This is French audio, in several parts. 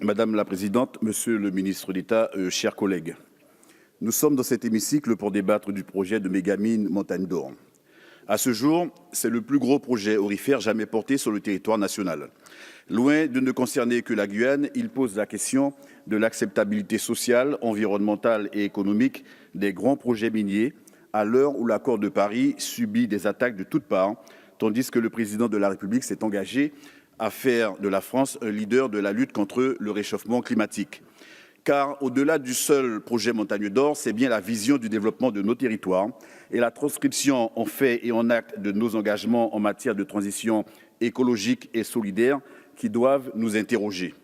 Madame la présidente, monsieur le ministre d'État, chers collègues, nous sommes dans cet hémicycle pour débattre du projet de mégamine Montagne d'Or. À ce jour, c'est le plus gros projet aurifère jamais porté sur le territoire national. Loin de ne concerner que la Guyane, il pose la question de l'acceptabilité sociale, environnementale et économique des grands projets miniers à l'heure où l'accord de Paris subit des attaques de toutes parts, tandis que le président de la République s'est engagé à faire de la France un leader de la lutte contre le réchauffement climatique. Car au-delà du seul projet Montagne d'Or, c'est bien la vision du développement de nos territoires et la transcription en fait et en acte de nos engagements en matière de transition écologique et solidaire qui doivent nous interroger.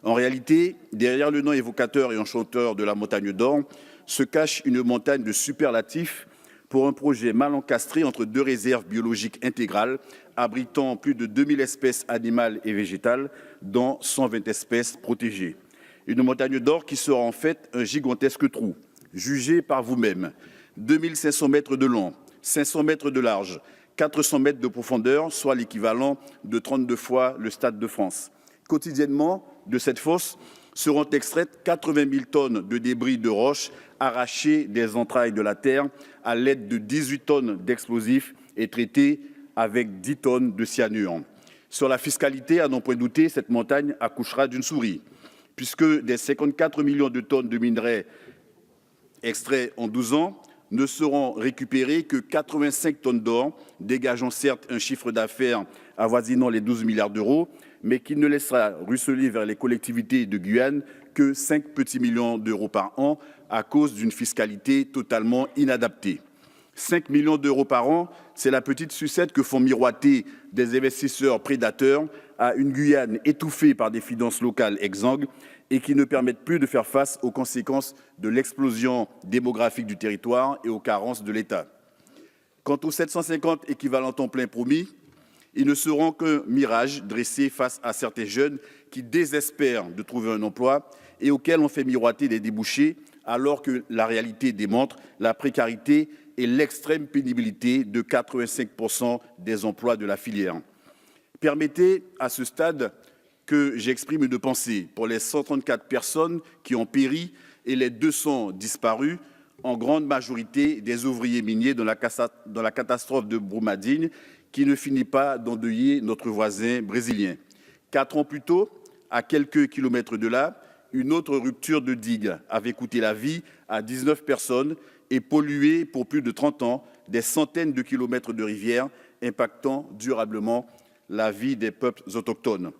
En réalité, derrière le nom évocateur et enchanteur de la Montagne d'Or se cache une montagne de superlatifs pour un projet mal encastré entre deux réserves biologiques intégrales abritant plus de 2000 espèces animales et végétales, dont 120 espèces protégées. Une montagne d'or qui sera en fait un gigantesque trou, jugé par vous-même, 2500 mètres de long, 500 mètres de large, 400 mètres de profondeur, soit l'équivalent de 32 fois le Stade de France. Quotidiennement, de cette fosse seront extraites 80 000 tonnes de débris de roches arrachés des entrailles de la terre à l'aide de 18 tonnes d'explosifs et traités avec 10 tonnes de cyanure. Sur la fiscalité, à n'en point douter, cette montagne accouchera d'une souris, puisque des 54 millions de tonnes de minerais extraits en 12 ans, ne seront récupérées que 85 tonnes d'or, dégageant certes un chiffre d'affaires avoisinant les 12 milliards d'euros, mais qui ne laissera ruisseler vers les collectivités de Guyane que 5 petits millions d'euros par an à cause d'une fiscalité totalement inadaptée. 5 millions d'euros par an, c'est la petite sucette que font miroiter des investisseurs prédateurs à une Guyane étouffée par des finances locales exsangues et qui ne permettent plus de faire face aux conséquences de l'explosion démographique du territoire et aux carences de l'État. Quant aux 750 équivalents temps plein promis, ils ne seront qu'un mirage dressé face à certains jeunes qui désespèrent de trouver un emploi et auxquels on fait miroiter des débouchés alors que la réalité démontre la précarité et l'extrême pénibilité de 85% des emplois de la filière. Permettez à ce stade que j'exprime une pensée pour les 134 personnes qui ont péri et les 200 disparus, en grande majorité des ouvriers miniers dans la catastrophe de Brumadinho, qui ne finit pas d'endeuiller notre voisin brésilien. 4 ans plus tôt, à quelques kilomètres de là, une autre rupture de digue avait coûté la vie à 19 personnes et pollué pour plus de 30 ans des centaines de kilomètres de rivières, impactant durablement la vie des peuples autochtones.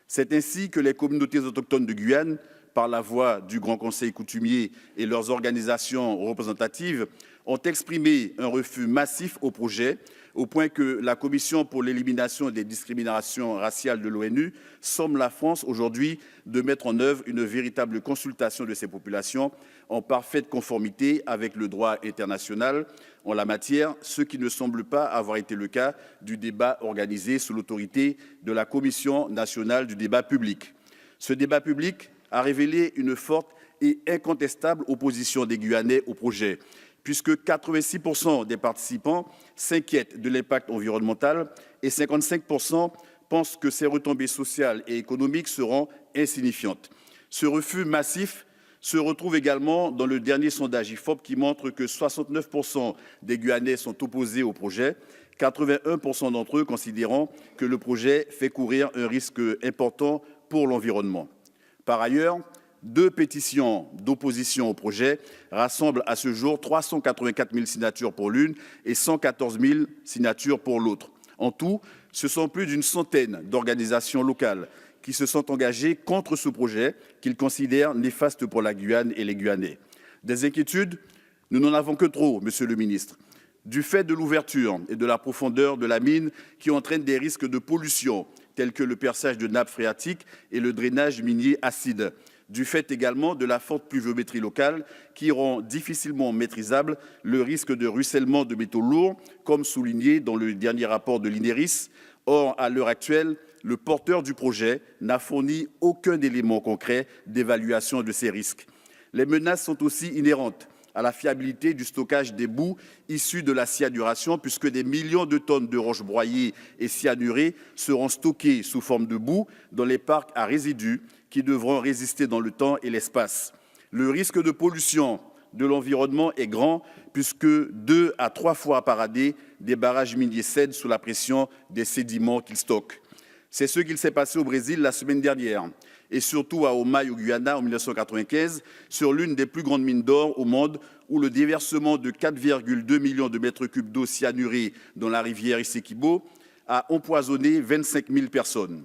C'est ainsi que les communautés autochtones de Guyane, par la voix du Grand Conseil coutumier et leurs organisations représentatives, ont exprimé un refus massif au projet, au point que la Commission pour l'élimination des discriminations raciales de l'ONU somme la France aujourd'hui de mettre en œuvre une véritable consultation de ces populations en parfaite conformité avec le droit international en la matière, ce qui ne semble pas avoir été le cas du débat organisé sous l'autorité de la Commission nationale du débat public. Ce débat public a révélé une forte et incontestable opposition des Guyanais au projet, puisque 86% des participants s'inquiètent de l'impact environnemental et 55% pensent que ses retombées sociales et économiques seront insignifiantes. Ce refus massif se retrouve également dans le dernier sondage IFOP qui montre que 69% des Guyanais sont opposés au projet, 81% d'entre eux considérant que le projet fait courir un risque important pour l'environnement. Par ailleurs, 2 pétitions d'opposition au projet rassemblent à ce jour 384 000 signatures pour l'une et 114 000 signatures pour l'autre. En tout, ce sont plus d'une centaine d'organisations locales qui se sont engagées contre ce projet qu'ils considèrent néfaste pour la Guyane et les Guyanais. Des inquiétudes, nous n'en avons que trop, Monsieur le ministre, du fait de l'ouverture et de la profondeur de la mine qui entraînent des risques de pollution tels que le perçage de nappes phréatiques et le drainage minier acide, du fait également de la forte pluviométrie locale qui rend difficilement maîtrisable le risque de ruissellement de métaux lourds, comme souligné dans le dernier rapport de l'INERIS. Or, à l'heure actuelle, le porteur du projet n'a fourni aucun élément concret d'évaluation de ces risques. Les menaces sont aussi inhérentes à la fiabilité du stockage des boues issues de la cyanuration, puisque des millions de tonnes de roches broyées et cyanurées seront stockées sous forme de boue dans les parcs à résidus qui devront résister dans le temps et l'espace. Le risque de pollution de l'environnement est grand puisque 2 à 3 fois par année, des barrages miniers cèdent sous la pression des sédiments qu'ils stockent. C'est ce qu'il s'est passé au Brésil la semaine dernière et surtout à Homai au Guyana en 1995 sur l'une des plus grandes mines d'or au monde où le déversement de 4,2 millions de mètres cubes d'eau cyanurée dans la rivière Essequibo a empoisonné 25 000 personnes.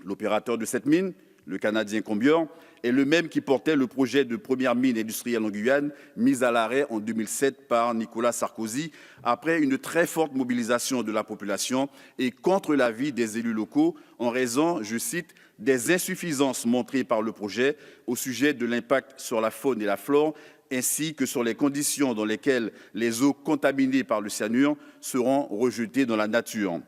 L'opérateur de cette mine, le Canadien Combior, est le même qui portait le projet de première mine industrielle en Guyane, mise à l'arrêt en 2007 par Nicolas Sarkozy, après une très forte mobilisation de la population et contre l'avis des élus locaux, en raison, je cite, des insuffisances montrées par le projet au sujet de l'impact sur la faune et la flore, ainsi que sur les conditions dans lesquelles les eaux contaminées par le cyanure seront rejetées dans la nature.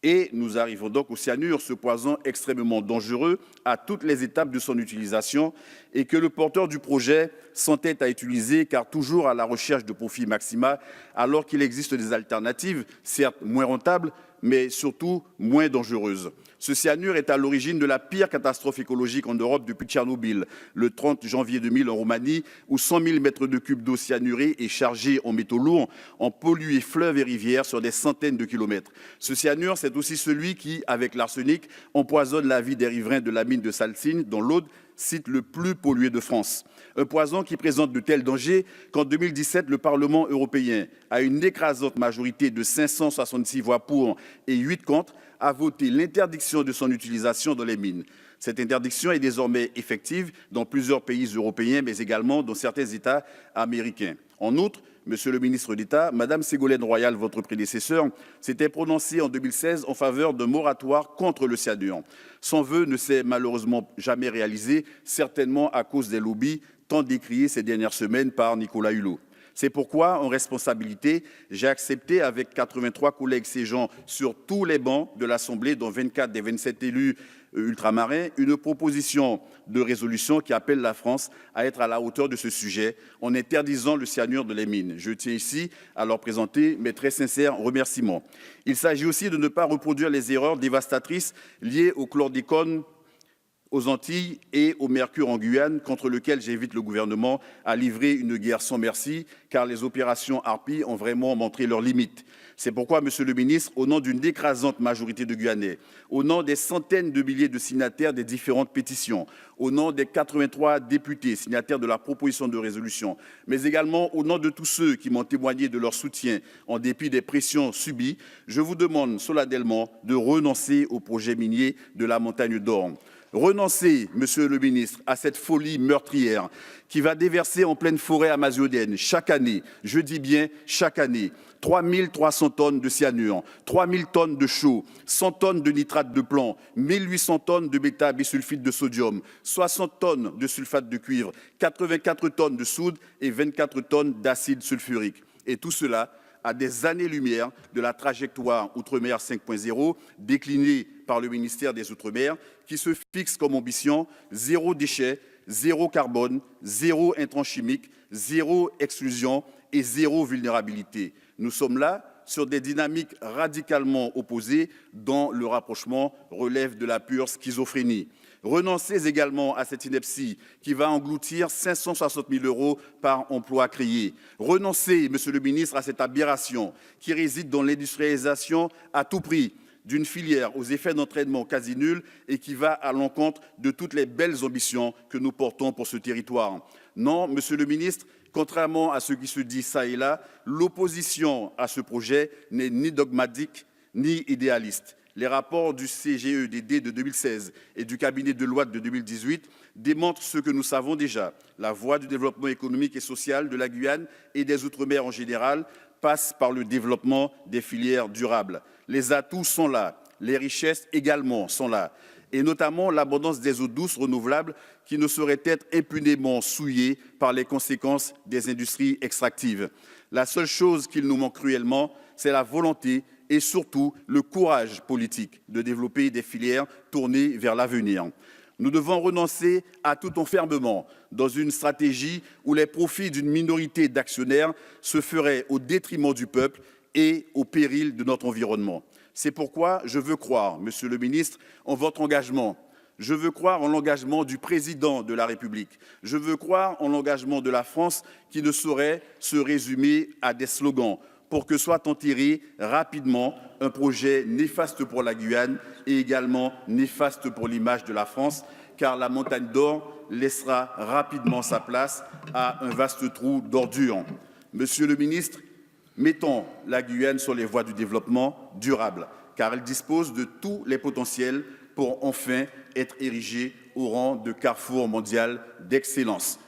Et nous arrivons donc au cyanure, ce poison extrêmement dangereux à toutes les étapes de son utilisation et que le porteur du projet s'entête à utiliser car toujours à la recherche de profits maxima alors qu'il existe des alternatives, certes moins rentables, mais surtout moins dangereuses. Ce cyanure est à l'origine de la pire catastrophe écologique en Europe depuis Tchernobyl, le 30 janvier 2000 en Roumanie, où 100 000 mètres de cubes d'eau cyanurée et chargée en métaux lourds ont pollué fleuves et rivières sur des centaines de kilomètres. Ce cyanure, c'est aussi celui qui, avec l'arsenic, empoisonne la vie des riverains de la mine de Salsigne, dans l'Aude, site le plus pollué de France. Un poison qui présente de tels dangers qu'en 2017, le Parlement européen, à une écrasante majorité de 566 voix pour et 8 contre, a voté l'interdiction de son utilisation dans les mines. Cette interdiction est désormais effective dans plusieurs pays européens, mais également dans certains États américains. En outre, Monsieur le ministre d'État, Madame Ségolène Royal, votre prédécesseur, s'était prononcée en 2016 en faveur d'un moratoire contre le cyanure. Son vœu ne s'est malheureusement jamais réalisé, certainement à cause des lobbies tant décriés ces dernières semaines par Nicolas Hulot. C'est pourquoi, en responsabilité, j'ai accepté avec 83 collègues siégeant sur tous les bancs de l'Assemblée, dont 24 des 27 élus ultramarins, une proposition de résolution qui appelle la France à être à la hauteur de ce sujet en interdisant le cyanure de les mines. Je tiens ici à leur présenter mes très sincères remerciements. Il s'agit aussi de ne pas reproduire les erreurs dévastatrices liées au chlordécone aux Antilles et au mercure en Guyane, contre lequel j'invite le gouvernement à livrer une guerre sans merci, car les opérations Harpie ont vraiment montré leurs limites. C'est pourquoi, Monsieur le ministre, au nom d'une écrasante majorité de Guyanais, au nom des centaines de milliers de signataires des différentes pétitions, au nom des 83 députés signataires de la proposition de résolution, mais également au nom de tous ceux qui m'ont témoigné de leur soutien en dépit des pressions subies, je vous demande solennellement de renoncer au projet minier de la Montagne d'Or. Renoncez, Monsieur le ministre, à cette folie meurtrière qui va déverser en pleine forêt amazonienne chaque année, je dis bien chaque année, 3 300 tonnes de cyanure, 3 000 tonnes de chaux, 100 tonnes de nitrate de plomb, 1 800 tonnes de bêta-bisulfite de sodium, 60 tonnes de sulfate de cuivre, 84 tonnes de soude et 24 tonnes d'acide sulfurique. Et tout cela à des années-lumière de la trajectoire Outre-mer 5.0 déclinée par le ministère des Outre-mer qui se fixe comme ambition zéro déchet, zéro carbone, zéro intrants chimiques, zéro exclusion et zéro vulnérabilité. Nous sommes là sur des dynamiques radicalement opposées dont le rapprochement relève de la pure schizophrénie. Renoncez également à cette ineptie qui va engloutir 560 000 € par emploi créé. Renoncez, Monsieur le ministre, à cette aberration qui réside dans l'industrialisation à tout prix d'une filière aux effets d'entraînement quasi nuls et qui va à l'encontre de toutes les belles ambitions que nous portons pour ce territoire. Non, Monsieur le ministre, contrairement à ce qui se dit ça et là, l'opposition à ce projet n'est ni dogmatique ni idéaliste. Les rapports du CGEDD de 2016 et du cabinet de loi de 2018 démontrent ce que nous savons déjà. La voie du développement économique et social de la Guyane et des Outre-mer en général passe par le développement des filières durables. Les atouts sont là, les richesses également sont là, et notamment l'abondance des eaux douces renouvelables qui ne sauraient être impunément souillées par les conséquences des industries extractives. La seule chose qu'il nous manque cruellement, c'est la volonté et surtout le courage politique de développer des filières tournées vers l'avenir. Nous devons renoncer à tout enfermement dans une stratégie où les profits d'une minorité d'actionnaires se feraient au détriment du peuple et au péril de notre environnement. C'est pourquoi je veux croire, Monsieur le ministre, en votre engagement Je veux croire en l'engagement du président de la République. Je veux croire en l'engagement de la France qui ne saurait se résumer à des slogans pour que soit enterré rapidement un projet néfaste pour la Guyane et également néfaste pour l'image de la France, car la montagne d'or laissera rapidement sa place à un vaste trou d'ordures. Monsieur le ministre, mettons la Guyane sur les voies du développement durable, car elle dispose de tous les potentiels pour enfin être érigée au rang de carrefour mondial d'excellence.